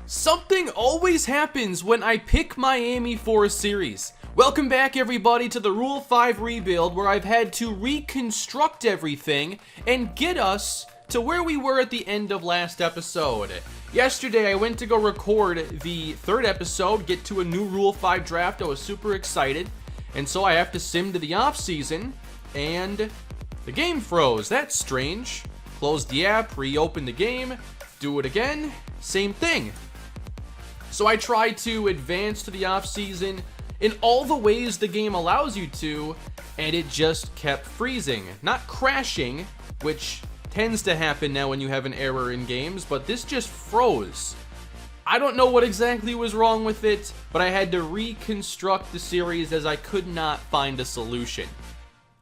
Something always happens when I pick Miami for a series. Welcome back everybody to the Rule 5 rebuild, where I've had to reconstruct everything and get us to where we were at the end of last episode. Yesterday I went to go record the third episode, get to a new Rule 5 draft. I was super excited, and so I have to sim to the off season, and the game froze. That's strange. Close the app, reopen the game, do it again, same thing. So I tried to advance to the off season in all the ways the game allows you to, and it just kept freezing. Not crashing, which tends to happen now when you have an error in games, but this just froze. I don't know what exactly was wrong with it, but I had to reconstruct the series as I could not find a solution.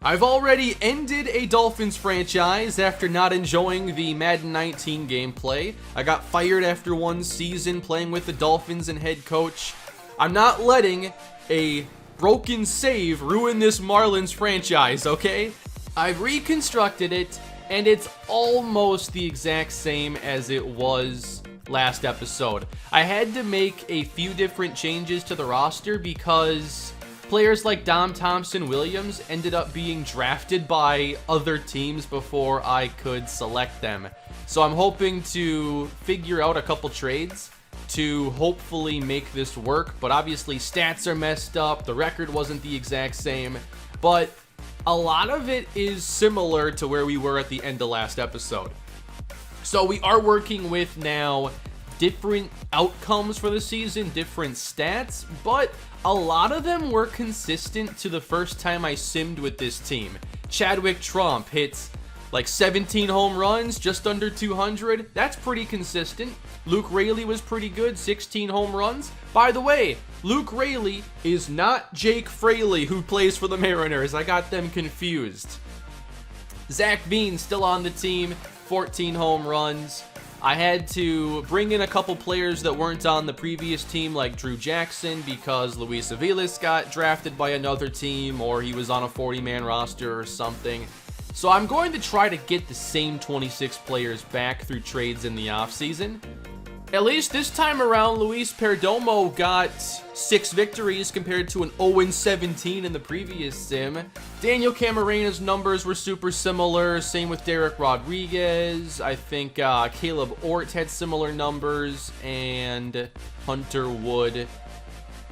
I've already ended a Dolphins franchise after not enjoying the Madden 19 gameplay. I got fired after one season playing with the Dolphins and head coach. I'm not letting a broken save ruin this Marlins franchise, okay? I've reconstructed it, and it's almost the exact same as it was last episode. I had to make a few different changes to the roster because players like Dom Thompson-Williams ended up being drafted by other teams before I could select them. So I'm hoping to figure out a couple trades to hopefully make this work, but obviously stats are messed up, the record wasn't the exact same, but a lot of it is similar to where we were at the end of last episode. So we are working with now different outcomes for the season, different stats, but a lot of them were consistent to the first time I simmed with this team. Chadwick Trump hits like 17 home runs, just under 200. That's pretty consistent. Luke Raley was pretty good, 16 home runs. By the way, Luke Raley is not Jake Fraley, who plays for the Mariners. I got them confused. Zach Bean still on the team, 14 home runs. I had to bring in a couple players that weren't on the previous team, like Drew Jackson, because Luis Aviles got drafted by another team, or he was on a 40-man roster or something. So I'm going to try to get the same 26 players back through trades in the offseason. At least this time around, Luis Perdomo got 6 victories compared to an 0-17 in the previous sim. Daniel Camarena's numbers were super similar, same with Derek Rodriguez. I think Caleb Ort had similar numbers, and Hunter Wood.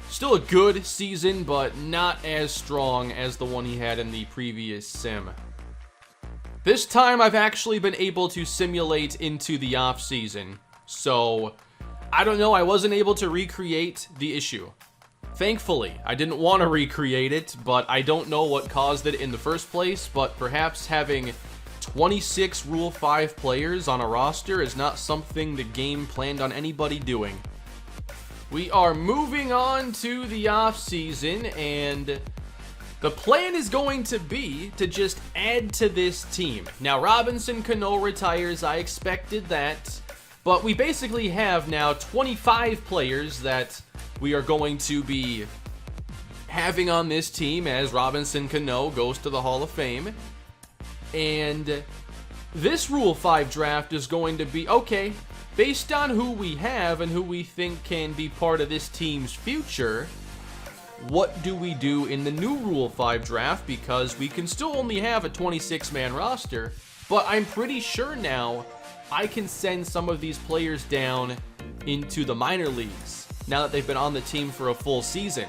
Still a good season, but not as strong as the one he had in the previous sim. This time I've actually been able to simulate into the off season. So, I don't know, I wasn't able to recreate the issue. Thankfully, I didn't want to recreate it, but I don't know what caused it in the first place, but perhaps having 26 Rule 5 players on a roster is not something the game planned on anybody doing. We are moving on to the off season, and the plan is going to be to just add to this team. Now, Robinson Cano retires, I expected that. But we basically have now 25 players that we are going to be having on this team as Robinson Cano goes to the Hall of Fame. And this Rule 5 draft is going to be, okay, based on who we have and who we think can be part of this team's future, what do we do in the new Rule 5 draft? Because we can still only have a 26-man roster, but I'm pretty sure now I can send some of these players down into the minor leagues now that they've been on the team for a full season.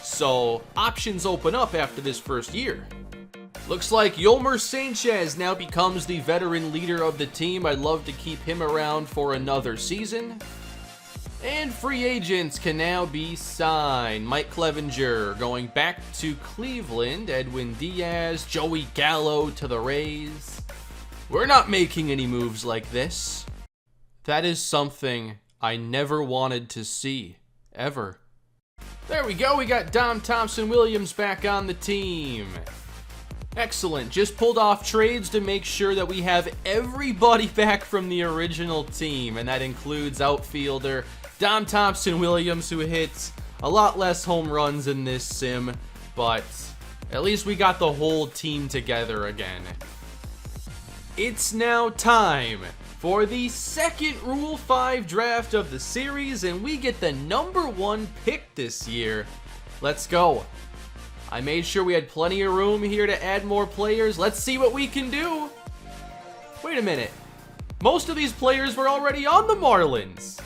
So options open up after this first year. Looks like Yolmer Sanchez now becomes the veteran leader of the team. I'd love to keep him around for another season. And free agents can now be signed. Mike Clevenger going back to Cleveland. Edwin Diaz, Joey Gallo to the Rays. We're not making any moves like this. That is something I never wanted to see, ever. There we go, we got Dom Thompson-Williams back on the team. Excellent, just pulled off trades to make sure that we have everybody back from the original team, and that includes outfielder Dom Thompson-Williams, who hits a lot less home runs in this sim, but at least we got the whole team together again. It's now time for the second Rule 5 draft of the series, and we get the number 1 pick this year. Let's go. I made sure we had plenty of room here to add more players. Let's see what we can do. Wait a minute. Most of these players were already on the Marlins.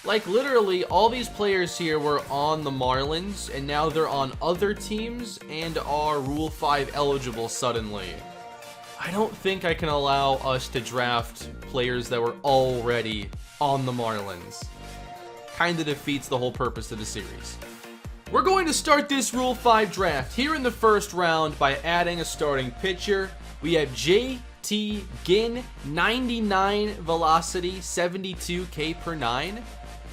Like, literally, all these players here were on the Marlins, and now they're on other teams and are Rule 5 eligible suddenly. I don't think I can allow us to draft players that were already on the Marlins. Kinda defeats the whole purpose of the series. We're going to start this Rule 5 draft here in the first round by adding a starting pitcher. We have J.T. Ginn, 99 velocity, 72 K/9.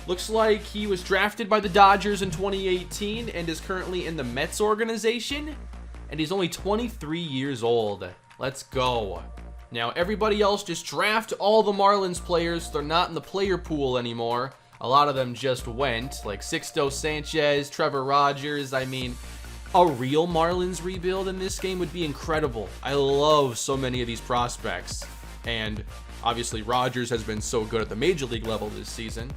Looks like he was drafted by the Dodgers in 2018 and is currently in the Mets organization. And he's only 23 years old. Let's go. Now, everybody else just draft all the Marlins players. They're not in the player pool anymore. A lot of them just went, like Sixto Sanchez, Trevor Rogers. I mean, a real Marlins rebuild in this game would be incredible. I love so many of these prospects. And obviously, Rogers has been so good at the major league level this season.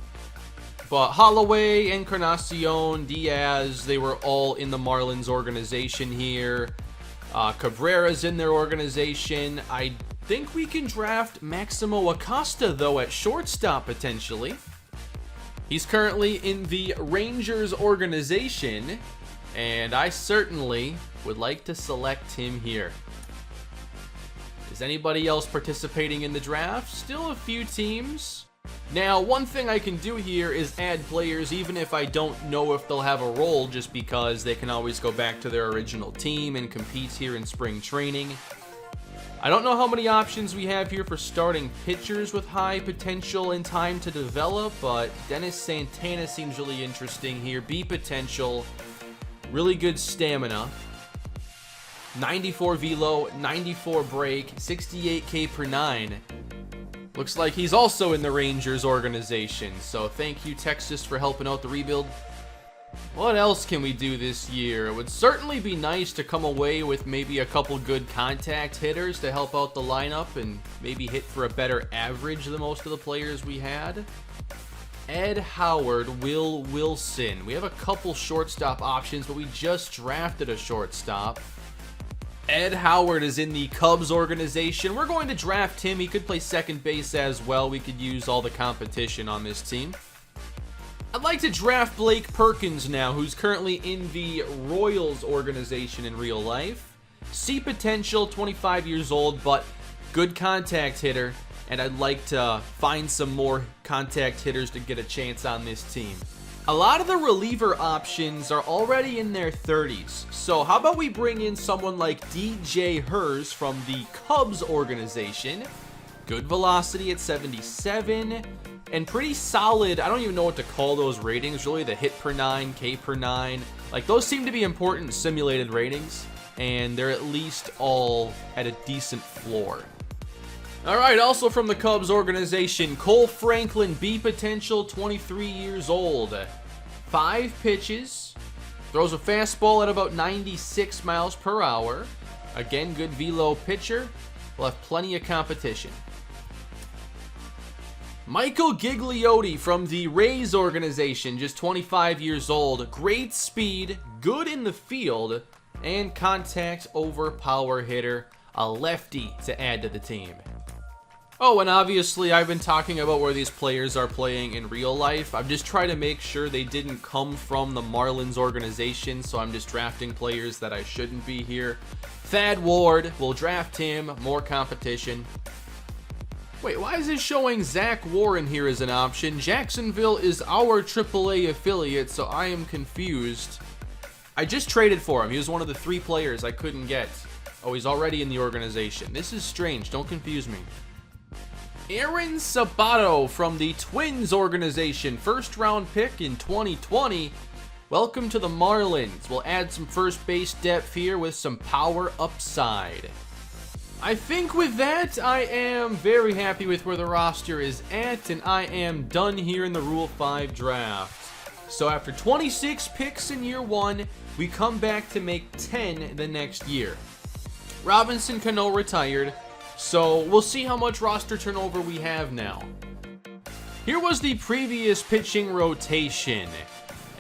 But Holloway, Encarnacion, Diaz, they were all in the Marlins organization here. Cabrera's in their organization. I think we can draft Maximo Acosta, though, at shortstop, potentially. He's currently in the Rangers organization, and I certainly would like to select him here. Is anybody else participating in the draft? Still a few teams. Now, one thing I can do here is add players even if I don't know if they'll have a role, just because they can always go back to their original team and compete here in spring training. I don't know how many options we have here for starting pitchers with high potential and time to develop, but Dennis Santana seems really interesting here. B potential, really good stamina, 94 velo, 94 break, 68 K/9. Looks like he's also in the Rangers organization, so thank you, Texas, for helping out the rebuild. What else can we do this year? It would certainly be nice to come away with maybe a couple good contact hitters to help out the lineup and maybe hit for a better average than most of the players we had. Ed Howard, Will Wilson. We have a couple shortstop options, but we just drafted a shortstop. Ed Howard is in the Cubs organization. We're going to draft him. He could play second base as well. We could use all the competition on this team. I'd like to draft Blake Perkins now, who's currently in the Royals organization in real life. C potential, 25 years old, but good contact hitter. And I'd like to find some more contact hitters to get a chance on this team. A lot of the reliever options are already in their 30s, so how about we bring in someone like DJ Hers from the Cubs organization. Good velocity at 77, and pretty solid. I don't even know what to call those ratings, really, the hit per 9, K per 9. Like, those seem to be important simulated ratings, and they're at least all at a decent floor. Alright, also from the Cubs organization, Cole Franklin, B potential, 23 years old. 5 pitches, throws a fastball at about 96 miles per hour. Again, good velo pitcher. We'll have plenty of competition. Michael Gigliotti from the Rays organization, just 25 years old. Great speed, good in the field, and contact over power hitter. A lefty to add to the team. Oh, and obviously I've been talking about where these players are playing in real life. I'm just trying to make sure they didn't come from the Marlins organization, so I'm just drafting players that I shouldn't be here. Thad Ward, we'll draft him, more competition. Wait, why is it showing Zach Warren here as an option? Jacksonville is our AAA affiliate, so I am confused. I just traded for him. He was one of the 3 players I couldn't get. Oh, he's already in the organization. This is strange. Don't confuse me. Aaron Sabato from the Twins organization, first round pick in 2020. Welcome to the Marlins. We'll add some first base depth here with some power upside. I think with that, I am very happy with where the roster is at, and I am done here in the Rule 5 draft. So after 26 picks in year 1, we come back to make 10 the next year. Robinson Cano retired. So we'll see how much roster turnover we have now. Here was the previous pitching rotation,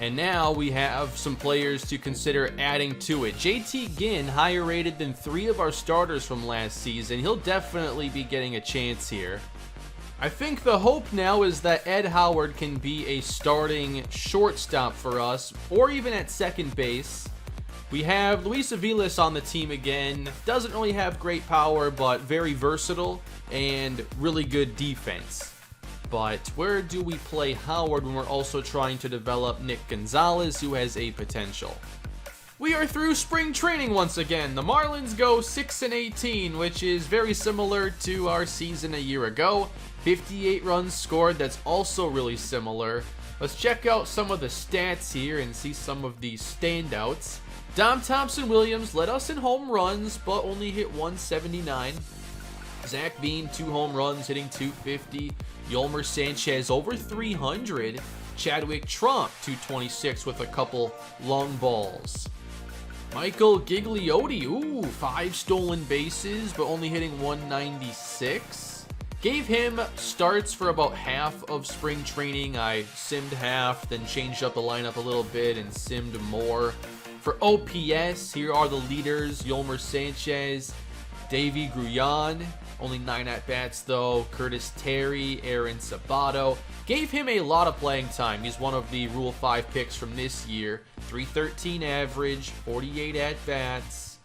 and now we have some players to consider adding to it. JT Ginn, higher rated than 3 of our starters from last season. He'll definitely be getting a chance here. I think the hope now is that Ed Howard can be a starting shortstop for us, or even at second base. We have Luis Aviles on the team again. Doesn't really have great power, but very versatile and really good defense. But where do we play Howard when we're also trying to develop Nick Gonzalez, who has a potential? We are through spring training once again. The Marlins go 6-18, which is very similar to our season a year ago. 58 runs scored, that's also really similar. Let's check out some of the stats here and see some of the standouts. Dom Thompson-Williams led us in home runs, but only hit 179. Zach Bean, 2 home runs, hitting 250. Yolmer Sanchez, over 300. Chadwick Trump, 226 with a couple long balls. Michael Gigliotti, 5 stolen bases, but only hitting 196. Gave him starts for about half of spring training. I simmed half, then changed up the lineup a little bit and simmed more. For OPS, here are the leaders: Yolmer Sanchez, Davey Grullon, only 9 at-bats though, Curtis Terry, Aaron Sabato. Gave him a lot of playing time. He's one of the Rule 5 picks from this year. 313 average, 48 at-bats.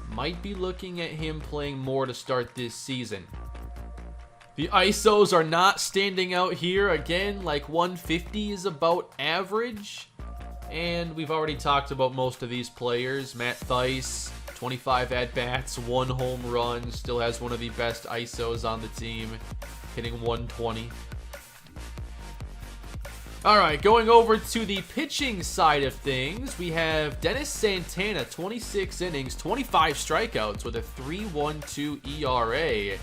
Might be looking at him playing more to start this season. The ISOs are not standing out here. Again, like 150 is about average. And we've already talked about most of these players. Matt Thaiss, 25 at-bats, 1 home run, still has one of the best ISOs on the team, hitting 120. Alright, going over to the pitching side of things, we have Dennis Santana, 26 innings, 25 strikeouts with a 3.12 ERA.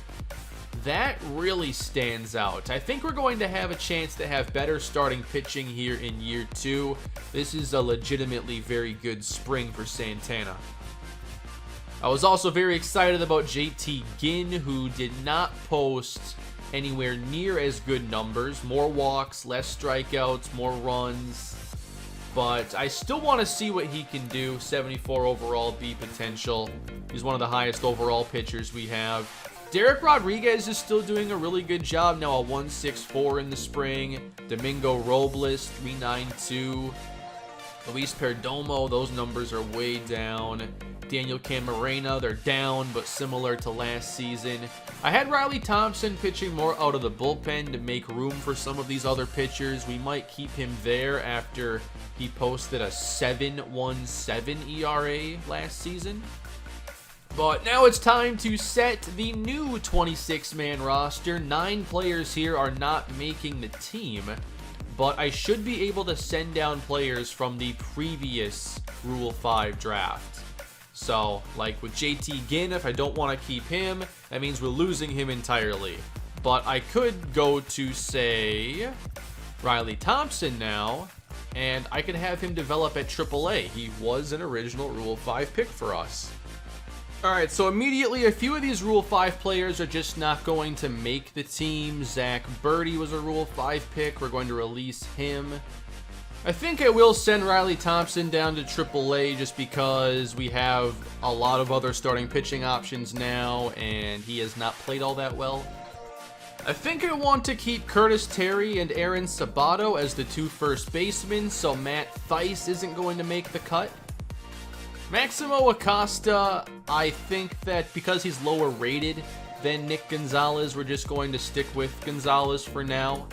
That really stands out. I think we're going to have a chance to have better starting pitching here in year 2. This is a legitimately very good spring for Santana. I was also very excited about JT Ginn, who did not post anywhere near as good numbers. More walks, less strikeouts, more runs. But I still want to see what he can do. 74 overall B potential. He's one of the highest overall pitchers we have. Derek Rodriguez is still doing a really good job now, a 164 in the spring. Domingo Robles, 392. Luis Perdomo, those numbers are way down. Daniel Camarena, they're down, but similar to last season. I had Riley Thompson pitching more out of the bullpen to make room for some of these other pitchers. We might keep him there after he posted a 7.17 ERA last season. But now it's time to set the new 26-man roster. 9 players here are not making the team, but I should be able to send down players from the previous Rule 5 draft. So, like with JT Ginn, if I don't want to keep him, that means we're losing him entirely. But I could go to, say, Riley Thompson now, and I could have him develop at AAA. He was an original Rule 5 pick for us. Alright, so immediately a few of these Rule 5 players are just not going to make the team. Zach Birdie was a Rule 5 pick. We're going to release him. I think I will send Riley Thompson down to AAA just because we have a lot of other starting pitching options now, and he has not played all that well. I think I want to keep Curtis Terry and Aaron Sabato as the 2 first basemen, so Matt Thaiss isn't going to make the cut. Maximo Acosta, I think that because he's lower rated than Nick Gonzalez, we're just going to stick with Gonzalez for now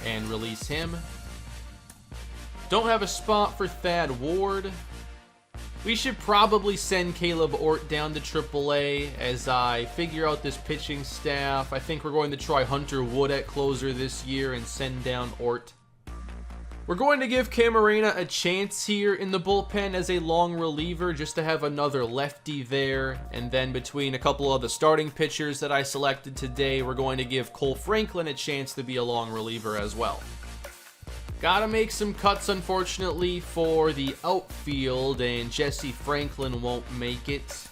and release him. Don't have a spot for Thad Ward. We should probably send Caleb Ort down to AAA as I figure out this pitching staff. I think we're going to try Hunter Wood at closer this year and send down Ort. We're going to give Camarena a chance here in the bullpen as a long reliever just to have another lefty there. And then between a couple of the starting pitchers that I selected today, we're going to give Cole Franklin a chance to be a long reliever as well. Gotta make some cuts, unfortunately, for the outfield, and Jesse Franklin won't make it.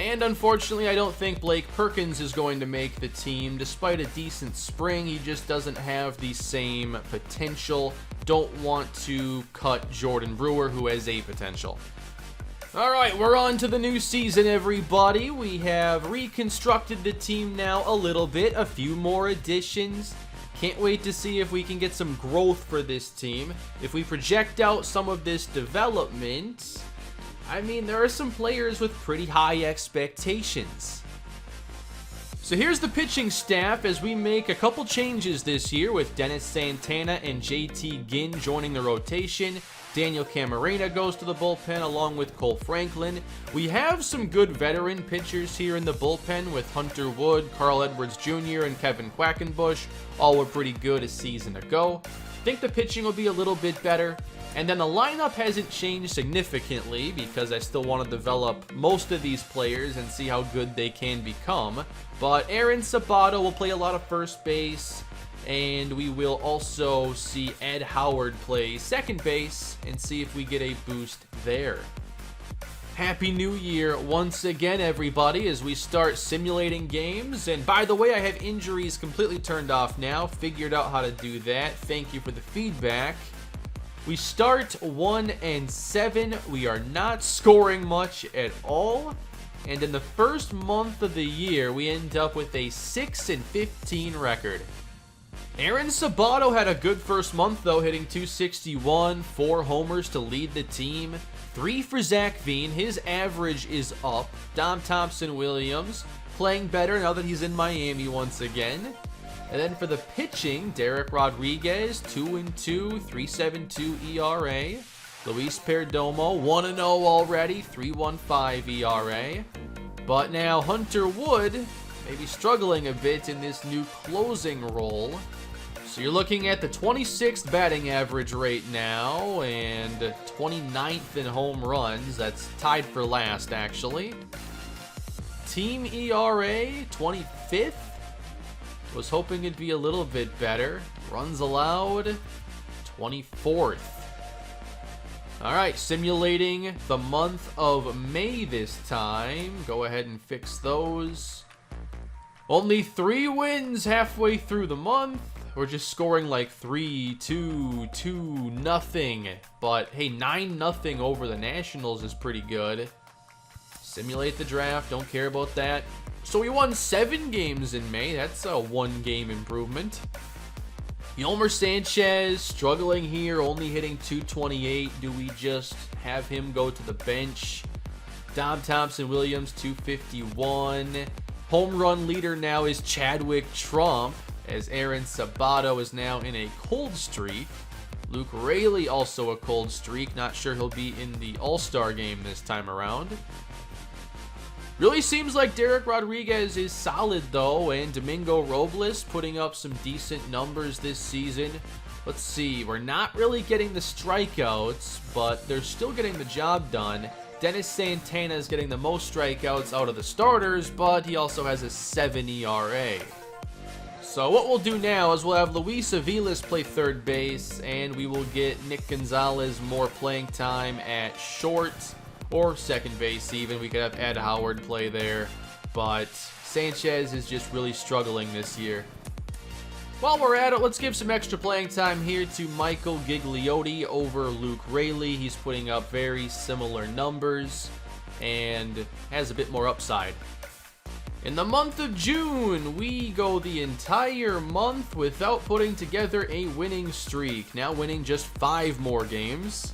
And unfortunately, I don't think Blake Perkins is going to make the team. Despite a decent spring, he just doesn't have the same potential. Don't want to cut Jordan Brewer, who has a potential. Alright, we're on to the new season, everybody. We have reconstructed the team now a little bit, a few more additions. Can't wait to see if we can get some growth for this team. If we project out some of this development, I mean, there are some players with pretty high expectations. So here's the pitching staff as we make a couple changes this year with Dennis Santana and JT Ginn joining the rotation. Daniel Camarena goes to the bullpen along with Cole Franklin. We have some good veteran pitchers here in the bullpen with Hunter Wood, Carl Edwards Jr., and Kevin Quackenbush. All were pretty good a season ago. Think the pitching will be a little bit better. And then the lineup hasn't changed significantly because I still want to develop most of these players and see how good they can become. But Aaron Sabato will play a lot of first base, and we will also see Ed Howard play second base and see if we get a boost there. Happy New Year once again, everybody, as we start simulating games. And by the way, I have injuries completely turned off now. Figured out how to do that. Thank you for the feedback. We start 1-7. We are not scoring much at all. And in the first month of the year, we end up with a 6-15 record. Aaron Sabato had a good first month, though, hitting .261, 4 homers to lead the team, 3 for Zach Veen. His average is up. Dom Thompson-Williams playing better now that he's in Miami once again. And then for the pitching, Derek Rodriguez, 2-2, 3.72 ERA. Luis Perdomo, 1-0 already, 3.15 ERA. But now Hunter Wood maybe struggling a bit in this new closing role. So you're looking at the 26th batting average rate now and 29th in home runs. That's tied for last, actually. Team ERA, 25th. Was hoping it'd be a little bit better. Runs allowed, 24th. Alright, simulating the month of May this time. Go ahead and fix those. Only 3 wins halfway through the month. We're just scoring like 3-2, 2-0. But hey, 9-0 over the Nationals is pretty good. Simulate the draft, don't care about that. So we won 7 games in May. That's a 1-game improvement. Yolmer Sanchez struggling here, only hitting .228. Do we just have him go to the bench? Dom Thompson-Williams, .251. Home run leader now is Chadwick Trump, as Aaron Sabato is now in a cold streak. Luke Raley also a cold streak. Not sure he'll be in the All-Star game this time around. Really seems like Derek Rodriguez is solid, though, and Domingo Robles putting up some decent numbers this season. Let's see, we're not really getting the strikeouts, but they're still getting the job done. Dennis Santana is getting the most strikeouts out of the starters, but he also has a 7 ERA. So what we'll do now is we'll have Luis Aviles play third base, and we will get Nick Gonzalez more playing time at short. Or second base even. We could have Ed Howard play there. But Sanchez is just really struggling this year. While we're at it, let's give some extra playing time here to Michael Gigliotti over Luke Raley. He's putting up very similar numbers and has a bit more upside. In the month of June, we go the entire month without putting together a winning streak. Now winning just 5 more games.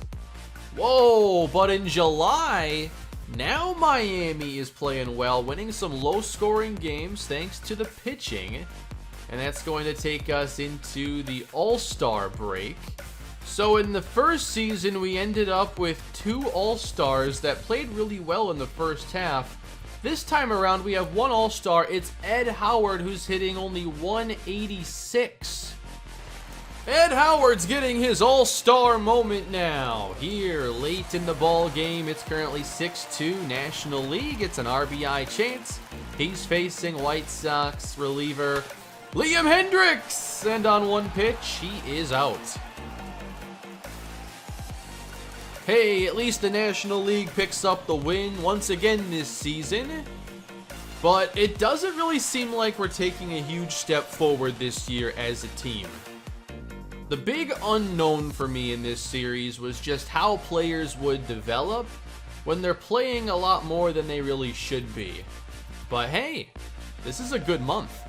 Whoa, but in July, now Miami is playing well, winning some low-scoring games thanks to the pitching. And that's going to take us into the All-Star break. So in the first season, we ended up with 2 All-Stars that played really well in the first half. This time around, we have 1 All-Star. It's Ed Howard, who's hitting only 186. Ed Howard's getting his all-star moment now. Here, late in the ball game, it's currently 6-2 National League. It's an RBI chance. He's facing White Sox reliever Liam Hendricks. And on 1 pitch, he is out. Hey, at least the National League picks up the win once again this season. But it doesn't really seem like we're taking a huge step forward this year as a team. The big unknown for me in this series was just how players would develop when they're playing a lot more than they really should be. But hey, this is a good month.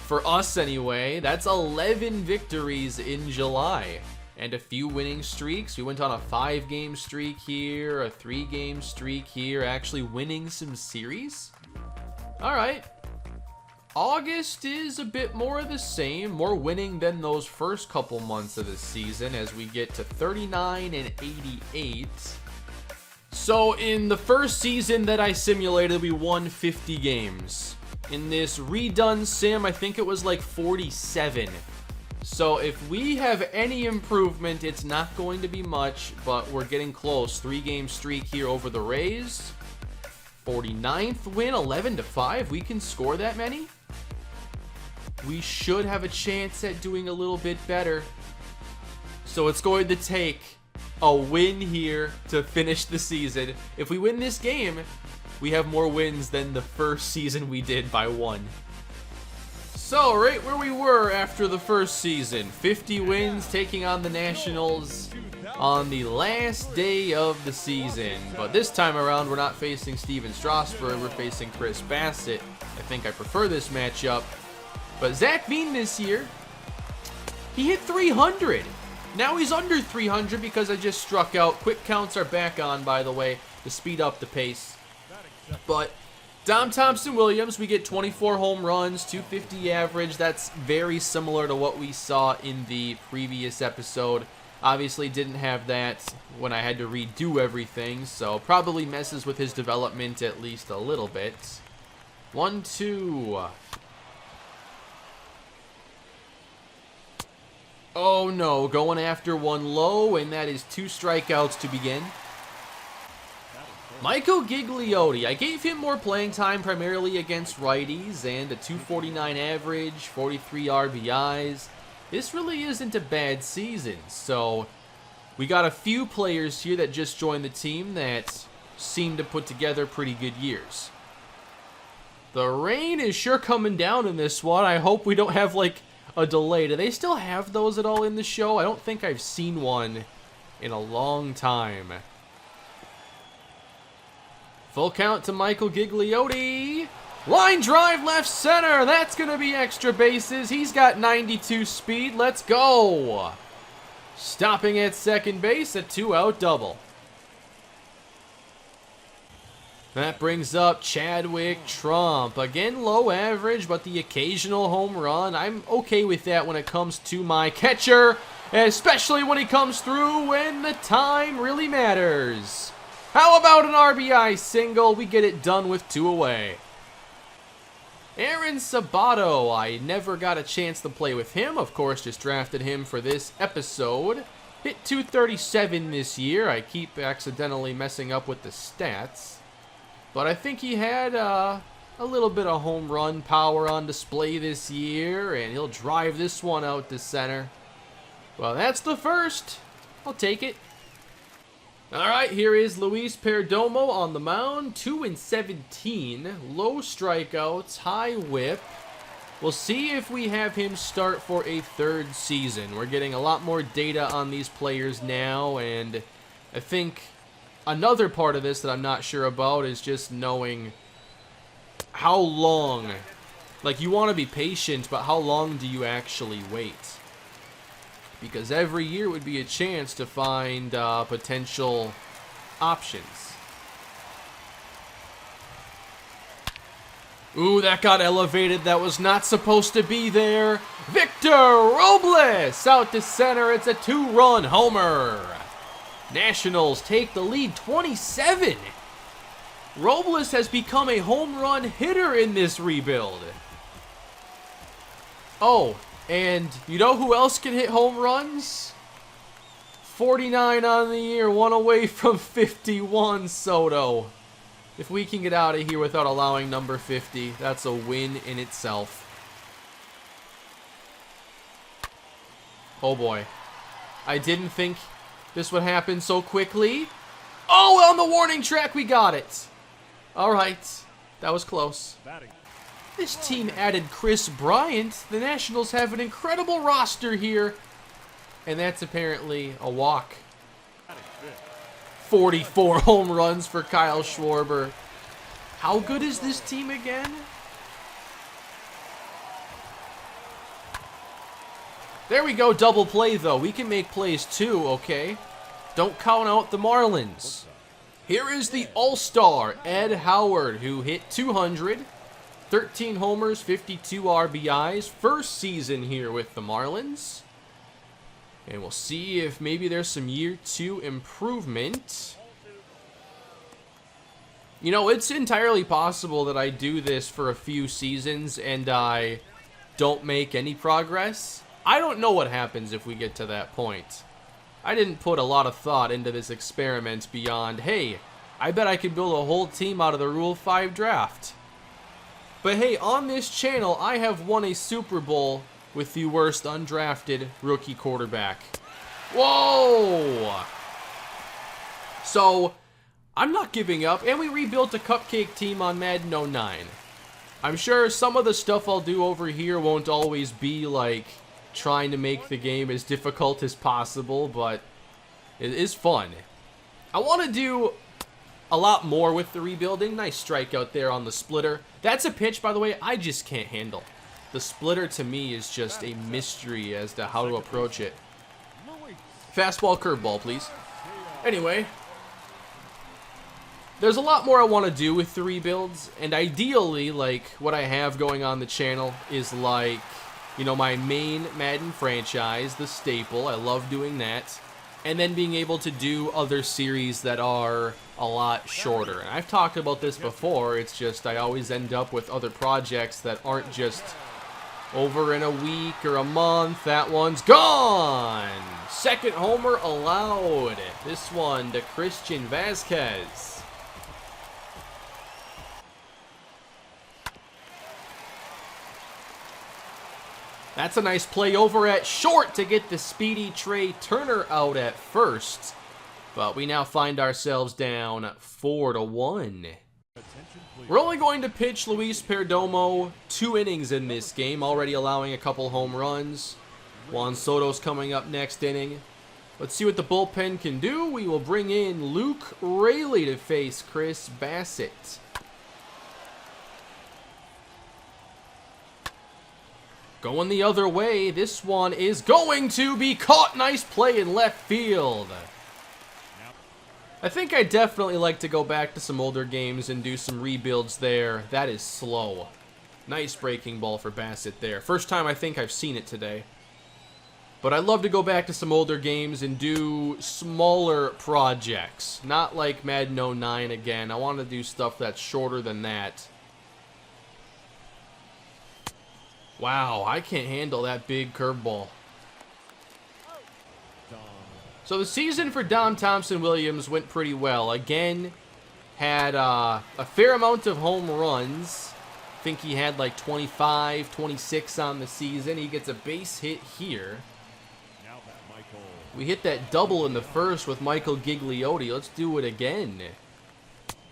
For us anyway, that's 11 victories in July. And a few winning streaks. We went on a 5-game streak here, a 3-game streak here, actually winning some series. Alright. August is a bit more of the same, more winning than those first couple months of the season as we get to 39 and 88. So in the first season that I simulated, we won 50 games. In this redone sim, I think it was like 47. So if we have any improvement, it's not going to be much, but we're getting close. 3-game streak here over the Rays. 49th win, 11-5. We can score that many? We should have a chance at doing a little bit better. So it's going to take a win here to finish the season. If we win this game, we have more wins than the first season we did by 1. So, right where we were after the first season, 50 wins, taking on the Nationals on the last day of the season. But this time around, we're not facing Steven Strasburg, we're facing Chris Bassett. I think I prefer this matchup. But Zach Veen this year, he hit 300. Now he's under 300 because I just struck out. Quick counts are back on, by the way, to speed up the pace. But Dom Thompson-Williams, we get 24 home runs, 250 average. That's very similar to what we saw in the previous episode. Obviously didn't have that when I had to redo everything, so probably messes with his development at least a little bit. 1-2. Oh no, going after one low, and that is 2 strikeouts to begin. Michael Gigliotti, I gave him more playing time primarily against righties and a 249 average, 43 RBIs. This really isn't a bad season, so we got a few players here that just joined the team that seem to put together pretty good years. The rain is sure coming down in this one. I hope we don't have like a delay. Do they still have those at all in the show? I don't think I've seen one in a long time. Full count to Michael Gigliotti. Line drive left center. That's going to be extra bases. He's got 92 speed. Let's go. Stopping at second base, a 2-out double. That brings up Chadwick Trump. Again, low average, but the occasional home run. I'm okay with that when it comes to my catcher, especially when he comes through when the time really matters. How about an RBI single? We get it done with 2 away. Aaron Sabato, I never got a chance to play with him. Of course, just drafted him for this episode. Hit 237 this year. I keep accidentally messing up with the stats. But I think he had a little bit of home run power on display this year, and he'll drive this one out to center. Well, that's the first. I'll take it. All right, here is Luis Perdomo on the mound. 2-17, low strikeouts, high whip. We'll see if we have him start for a 3rd season. We're getting a lot more data on these players now, and I think another part of this that I'm not sure about is just knowing how long. Like, you want to be patient, but how long do you actually wait? Because every year would be a chance to find potential options. Ooh, that got elevated. That was not supposed to be there. Victor Robles out to center. It's a 2-run homer. Nationals take the lead 27. Robles has become a home run hitter in this rebuild. Oh, and you know who else can hit home runs? 49 on the year, 1 away from 51, Soto. If we can get out of here without allowing number 50, that's a win in itself. Oh boy. I didn't think this would happen so quickly. Oh, on the warning track, we got it. All right. That was close. This team added Chris Bryant. The Nationals have an incredible roster here. And that's apparently a walk. 44 home runs for Kyle Schwarber. How good is this team again? There we go, double play though. We can make plays too, okay? Don't count out the Marlins. Here is the All-Star, Ed Howard, who hit 200. 13 homers, 52 RBIs. First season here with the Marlins. And we'll see if maybe there's some year 2 improvement. You know, it's entirely possible that I do this for a few seasons and I don't make any progress. I don't know what happens if we get to that point. I didn't put a lot of thought into this experiment beyond, hey, I bet I could build a whole team out of the Rule 5 draft. But hey, on this channel, I have won a Super Bowl with the worst undrafted rookie quarterback. Whoa! So, I'm not giving up, and we rebuilt a cupcake team on Madden 09. I'm sure some of the stuff I'll do over here won't always be like trying to make the game as difficult as possible, but it is fun. I want to do a lot more with the rebuilding. Nice strikeout there on the splitter. That's a pitch, by the way, I just can't handle. The splitter to me is just a mystery as to how to approach it. Fastball, curveball, please. Anyway, there's a lot more I want to do with the rebuilds, and ideally, like, what I have going on the channel is like, you know, my main Madden franchise, the staple. I love doing that. And then being able to do other series that are a lot shorter. And I've talked about this before, it's just I always end up with other projects that aren't just over in a week or a month. That one's gone! Second homer allowed. This one to Christian Vasquez. That's a nice play over at short to get the speedy Trey Turner out at first. But we now find ourselves down 4-1. We're only going to pitch Luis Perdomo 2 innings in this game, already allowing a couple home runs. Juan Soto's coming up next inning. Let's see what the bullpen can do. We will bring in Luke Raley to face Chris Bassett. Going the other way, this one is going to be caught. Nice play in left field. I think I definitely like to go back to some older games and do some rebuilds there. That is slow. Nice breaking ball for Bassett there. First time I think I've seen it today. But I'd love to go back to some older games and do smaller projects. Not like Madden 09 again. I want to do stuff that's shorter than that. Wow, I can't handle that big curveball. So the season for Don Thompson-Williams went pretty well. Again, had a fair amount of home runs. I think he had like 25, 26 on the season. He gets a base hit here. We hit that double in the first with Michael Gigliotti. Let's do it again.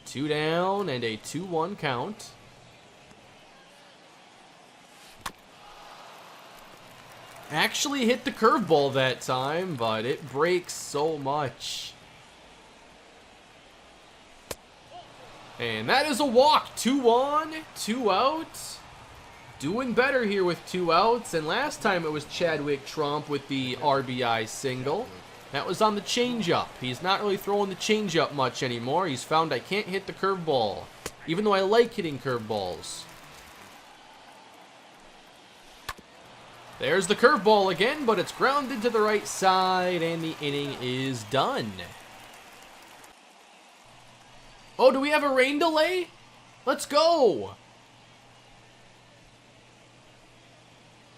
2 down and a 2-1 count. Actually hit the curveball that time, but it breaks so much. And that is a walk. 2 on, 2 out. Doing better here with 2 outs. And last time it was Chadwick Trump with the RBI single. That was on the changeup. He's not really throwing the changeup much anymore. He's found I can't hit the curveball, even though I like hitting curveballs. There's the curveball again, but it's grounded to the right side, and the inning is done. Oh, do we have a rain delay? Let's go!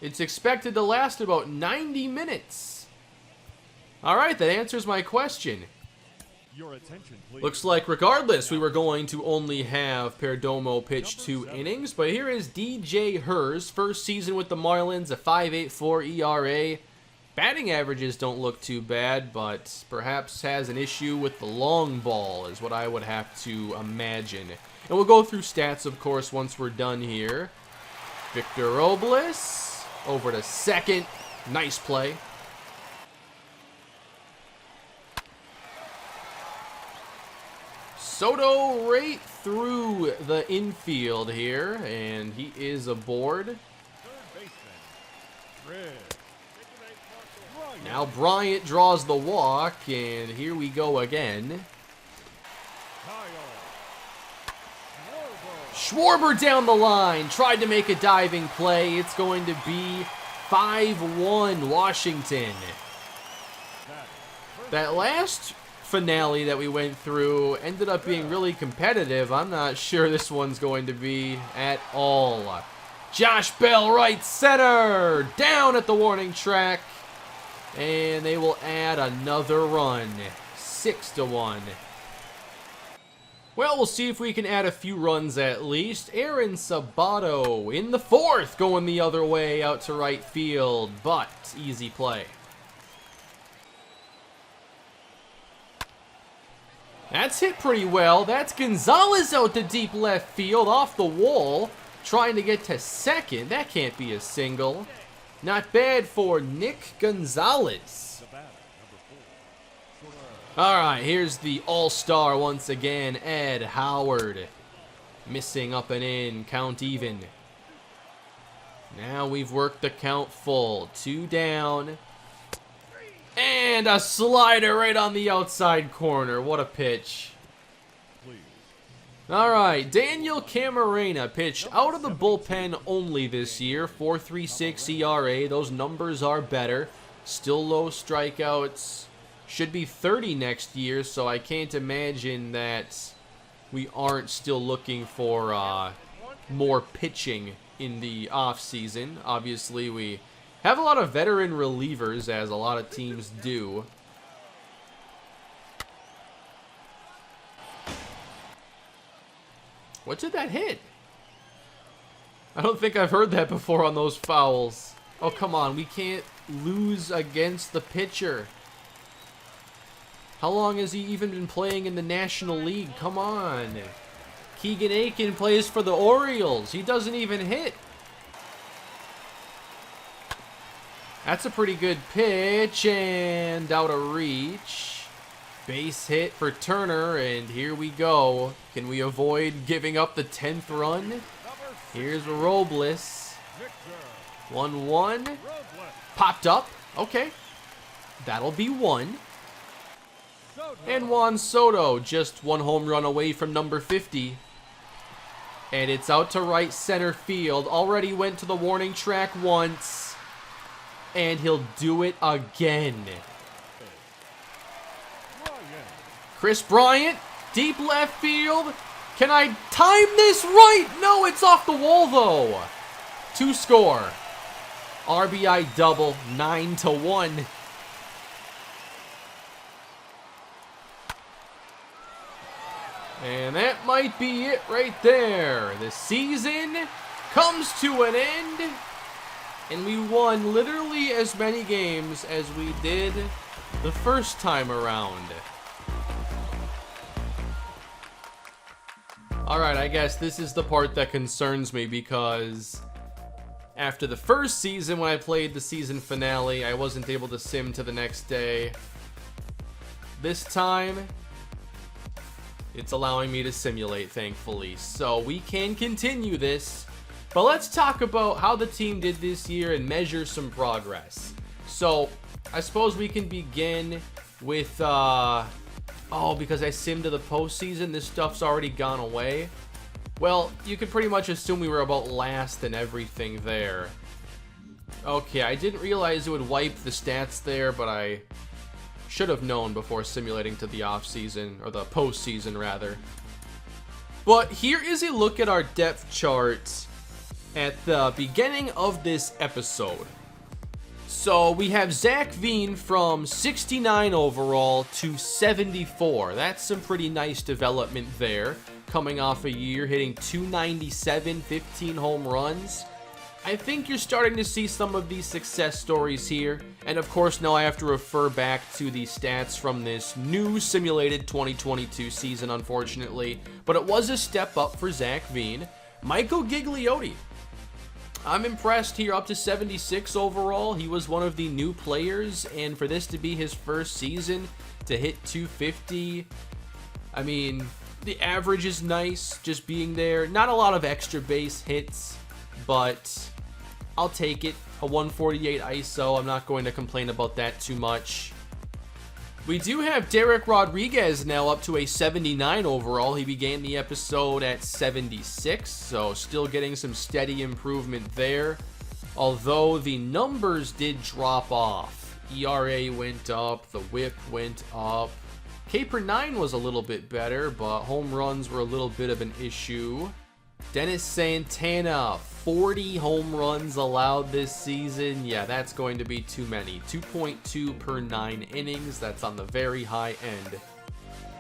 It's expected to last about 90 minutes. Alright, that answers my question. Your attention, please. Looks like regardless, we were going to only have Perdomo pitch 2 innings, but here is DJ Herz, first season with the Marlins, a 5.84 ERA. Batting averages don't look too bad, but perhaps has an issue with the long ball is what I would have to imagine. And we'll go through stats, of course, once we're done here. Victor Robles over to second. Nice play. Soto right through the infield here, and he is aboard. Now Bryant draws the walk, and here we go again. Schwarber down the line, tried to make a diving play. It's going to be 5-1 Washington. That last finale that we went through ended up being really competitive. I'm not sure this one's going to be at all. Josh Bell, right center, down at the warning track, and they will add another run, 6-1. Well, we'll see if we can add a few runs at least. Aaron Sabato in the fourth, going the other way out to right field, but easy play. That's hit pretty well. That's Gonzalez out to deep left field, off the wall, trying to get to second. That can't be a single. Not bad for Nick Gonzalez. All right, here's the all-star once again, Ed Howard. Missing up and in, count even. Now we've worked the count full. 2 down. And a slider right on the outside corner. What a pitch. All right, Daniel Camarena pitched out of the bullpen only this year. 4.36 ERA. Those numbers are better. Still low strikeouts. Should be 30 next year, so I can't imagine that we aren't still looking for more pitching in the offseason. Obviously, we have a lot of veteran relievers, as a lot of teams do. What did that hit? I don't think I've heard that before on those fouls. Oh, come on. We can't lose against the pitcher. How long has he even been playing in the National League? Come on. Keegan Aiken plays for the Orioles. He doesn't even hit. That's a pretty good pitch, and out of reach. Base hit for Turner, and here we go. Can we avoid giving up the 10th run? Here's Robles. 1-1. Popped up. Okay. That'll be 1. And Juan Soto, just 1 home run away from number 50. And it's out to right center field. Already went to the warning track once. And he'll do it again. Chris Bryant, deep left field. Can I time this right? No, it's off the wall though. 2 score. RBI double, 9-1. And that might be it right there. The season comes to an end. And we won literally as many games as we did the first time around. Alright, I guess this is the part that concerns me, because after the first season, when I played the season finale, I wasn't able to sim to the next day. This time, it's allowing me to simulate, thankfully. So we can continue this. But let's talk about how the team did this year and measure some progress. So I suppose we can begin with, because I simmed to the postseason, this stuff's already gone away. Well, you could pretty much assume we were about last and everything there. Okay, I didn't realize it would wipe the stats there, but I should have known before simulating to the off-season, or the postseason rather. But here is a look at our depth chart at the beginning of this episode. So we have Zach Veen from 69 overall to 74. That's some pretty nice development there. Coming off a year hitting 297, 15 home runs. I think you're starting to see some of these success stories here, and of course now I have to refer back to the stats from this new simulated 2022 season, unfortunately, but it was a step up for Zach Veen. Michael Gigliotti, I'm impressed here, up to 76 overall. He was one of the new players, and for this to be his first season, to hit 250, I mean, the average is nice, just being there. Not a lot of extra base hits, but I'll take it. A 148 ISO, I'm not going to complain about that too much. We do have Derek Rodriguez now up to a 79 overall. He began the episode at 76, so still getting some steady improvement there. Although the numbers did drop off. ERA went up, the whip went up. K/9 was a little bit better, but home runs were a little bit of an issue. Dennis Santana, 40 home runs allowed this season. Yeah, that's going to be too many. 2.2 per 9 innings. That's on the very high end.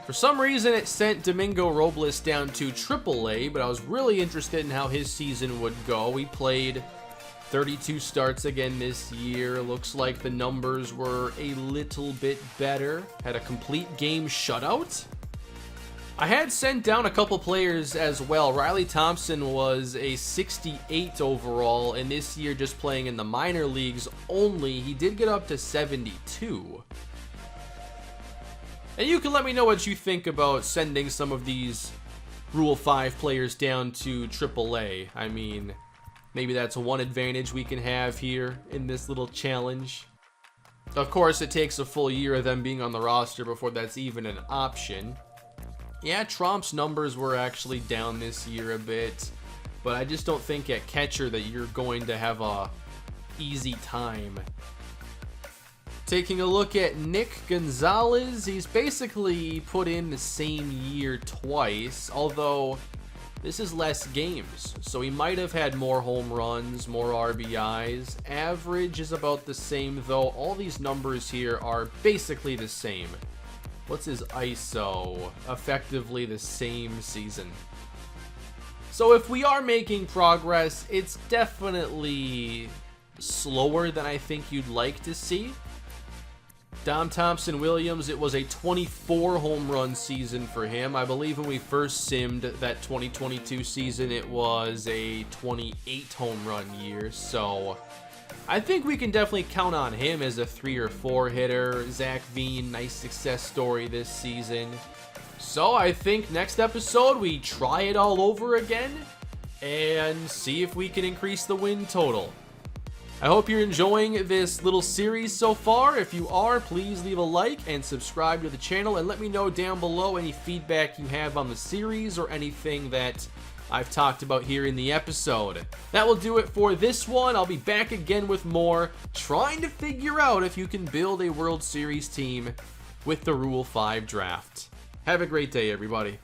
For some reason, it sent Domingo Robles down to AAA, but I was really interested in how his season would go. He played 32 starts again this year. Looks like the numbers were a little bit better. Had a complete game shutout. I had sent down a couple players as well. Riley Thompson was a 68 overall, and this year just playing in the minor leagues only, he did get up to 72. And you can let me know what you think about sending some of these Rule 5 players down to AAA. I mean, maybe that's one advantage we can have here in this little challenge. Of course, it takes a full year of them being on the roster before that's even an option. Yeah, Tromp's numbers were actually down this year a bit, but I just don't think at catcher that you're going to have a easy time. Taking a look at Nick Gonzalez, he's basically put in the same year twice, although this is less games, so he might have had more home runs, more RBIs. Average is about the same, though. All these numbers here are basically the same. What's his ISO? Effectively the same season. So if we are making progress, it's definitely slower than I think you'd like to see. Dom Thompson Williams, it was a 24 home run season for him. I believe when we first simmed that 2022 season, it was a 28 home run year. So I think we can definitely count on him as a 3 or 4 hitter. Zach Veen, nice success story this season. So I think next episode we try it all over again and see if we can increase the win total. I hope you're enjoying this little series so far. If you are, please leave a like and subscribe to the channel, and let me know down below any feedback you have on the series or anything that I've talked about here in the episode. That will do it for this one. I'll be back again with more, trying to figure out if you can build a World Series team with the Rule 5 draft. Have a great day, everybody.